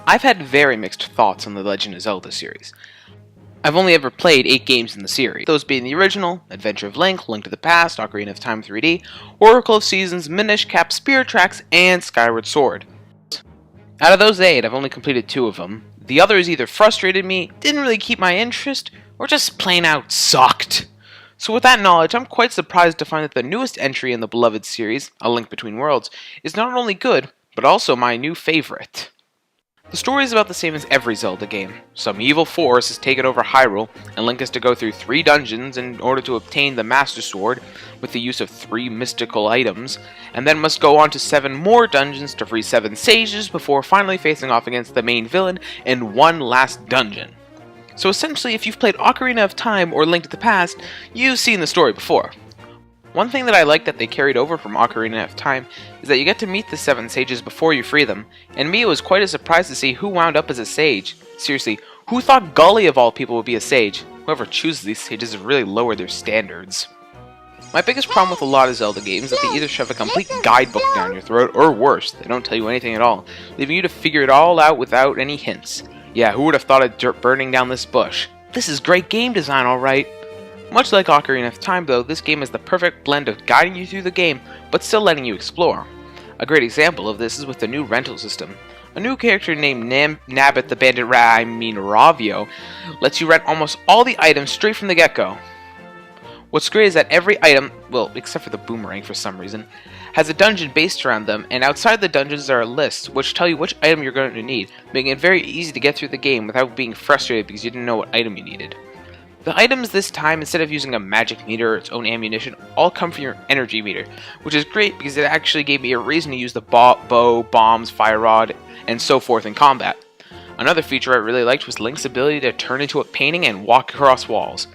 I've had very mixed thoughts on the Legend of Zelda series. I've only ever played 8 games in the series, those being the original, Adventure of Link, Link to the Past, Ocarina of Time 3D, Oracle of Seasons, Minish Cap, Spirit Tracks, and Skyward Sword. Out of those 8, I've only completed 2 of them. The others either frustrated me, didn't really keep my interest, or just plain out sucked. So with that knowledge, I'm quite surprised to find that the newest entry in the beloved series, A Link Between Worlds, is not only good, but also my new favorite. The story is about the same as every Zelda game. Some evil force has taken over Hyrule, and Link has to go through 3 dungeons in order to obtain the Master Sword with the use of 3 mystical items, and then must go on to 7 more dungeons to free 7 sages before finally facing off against the main villain in one last dungeon. So essentially, if you've played Ocarina of Time or Link to the Past, you've seen the story before. One thing that I like that they carried over from Ocarina of Time is that you get to meet the 7 sages before you free them, and me, it was quite a surprise to see who wound up as a sage. Seriously, who thought Gully of all people would be a sage? Whoever chooses these sages has really lowered their standards. My biggest problem with a lot of Zelda games is that they either shove a complete guidebook down your throat, or worse, they don't tell you anything at all, leaving you to figure it all out without any hints. Yeah, who would have thought of dirt burning down this bush? This is great game design, alright. Much like Ocarina of Time though, this game is the perfect blend of guiding you through the game, but still letting you explore. A great example of this is with the new rental system. A new character named Nabbit the Bandit Ravio lets you rent almost all the items straight from the get-go. What's great is that every item, well, except for the boomerang for some reason, has a dungeon based around them, and outside the dungeons there are lists which tell you which item you're going to need, making it very easy to get through the game without being frustrated because you didn't know what item you needed. The items this time, instead of using a magic meter or its own ammunition, all come from your energy meter, which is great because it actually gave me a reason to use the bow, bombs, fire rod, and so forth in combat. Another feature I really liked was Link's ability to turn into a painting and walk across walls.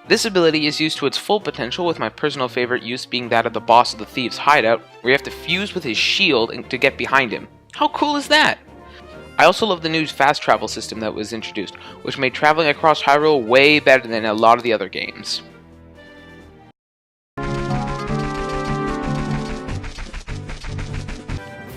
This ability is used to its full potential, with my personal favorite use being that of the boss of the Thieves' Hideout, where you have to fuse with his shield to get behind him. How cool is that? I also love the new fast travel system that was introduced, which made traveling across Hyrule way better than a lot of the other games.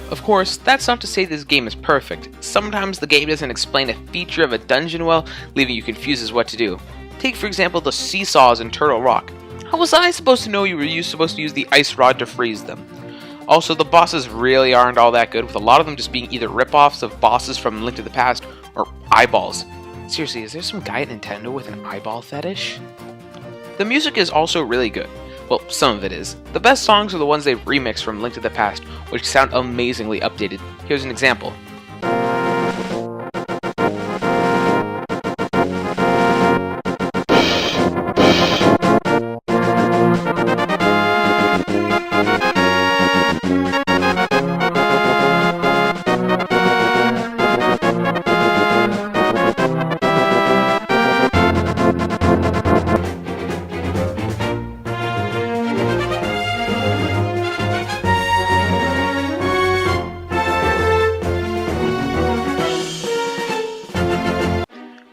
Of course, that's not to say this game is perfect. Sometimes the game doesn't explain a feature of a dungeon well, leaving you confused as what to do. Take for example the seesaws in Turtle Rock. How was I supposed to know you were supposed to use the ice rod to freeze them? Also, the bosses really aren't all that good, with a lot of them just being either rip-offs of bosses from Link to the Past, or eyeballs. Seriously, is there some guy at Nintendo with an eyeball fetish? The music is also really good. Well, some of it is. The best songs are the ones they've remixed from Link to the Past, which sound amazingly updated. Here's an example.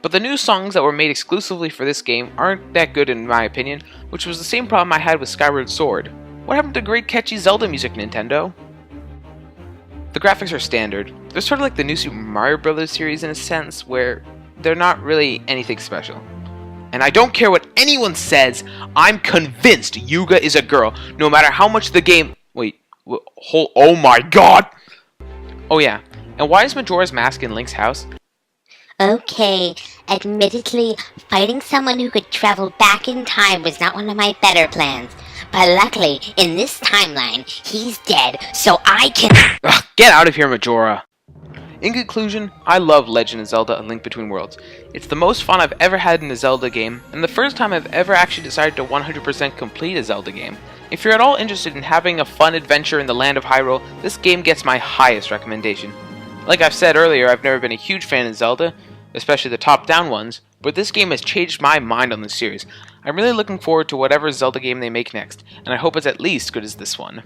But the new songs that were made exclusively for this game aren't that good in my opinion, which was the same problem I had with Skyward Sword. What happened to great catchy Zelda music, Nintendo? The graphics are standard. They're sort of like the new Super Mario Bros. Series in a sense, where they're not really anything special. And I don't care what anyone says, I'm convinced Yuga is a girl, no matter how much the game... oh my god! Oh yeah, and why is Majora's Mask in Link's house? Okay, admittedly, fighting someone who could travel back in time was not one of my better plans. But luckily, in this timeline, he's dead, so I can... Ugh, get out of here, Majora! In conclusion, I love Legend of Zelda: A Link Between Worlds. It's the most fun I've ever had in a Zelda game, and the first time I've ever actually decided to 100% complete a Zelda game. If you're at all interested in having a fun adventure in the land of Hyrule, this game gets my highest recommendation. Like I've said earlier, I've never been a huge fan of Zelda, especially the top-down ones, but this game has changed my mind on this series. I'm really looking forward to whatever Zelda game they make next, and I hope it's at least good as this one.